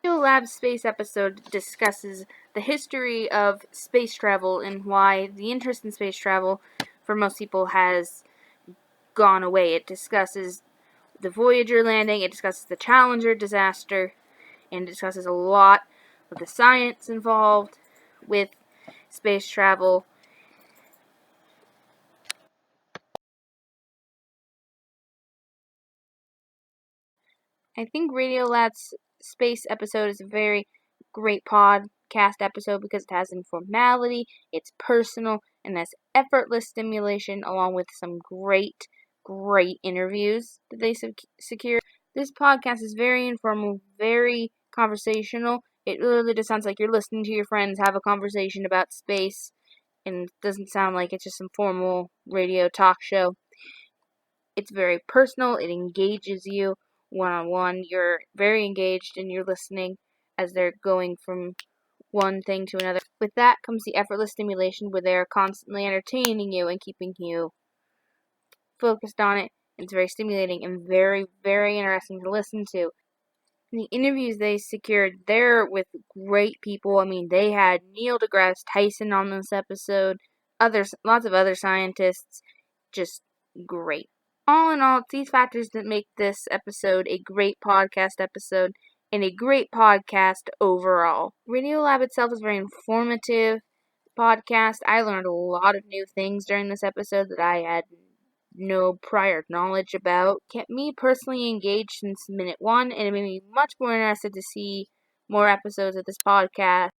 RadioLab's space episode discusses the history of space travel and why the interest in space travel for most people has gone away. It discusses the Voyager landing, it discusses the Challenger disaster, and discusses a lot of the science involved with space travel. I think RadioLab's space episode is a very great podcast episode because it has informality, it's personal, and has effortless stimulation along with some great interviews that they secure. This podcast is very informal, very conversational. It really just sounds like you're listening to your friends have a conversation about space, and it doesn't sound like it's just some formal radio talk show. It's very personal, it engages you one-on-one. You're very engaged and you're listening as they're going from one thing to another. With that comes the effortless stimulation where they're constantly entertaining you and keeping you focused on it. It's very stimulating and very, very interesting to listen to. The interviews they secured, they're with great people. I mean, they had Neil deGrasse Tyson on this episode, lots of other scientists, just great. All in all, it's these factors that make this episode a great podcast episode and a great podcast overall. RadioLab itself is a very informative podcast. I learned a lot of new things during this episode that I had no prior knowledge about. Kept me personally engaged since minute one, and it made me much more interested to see more episodes of this podcast.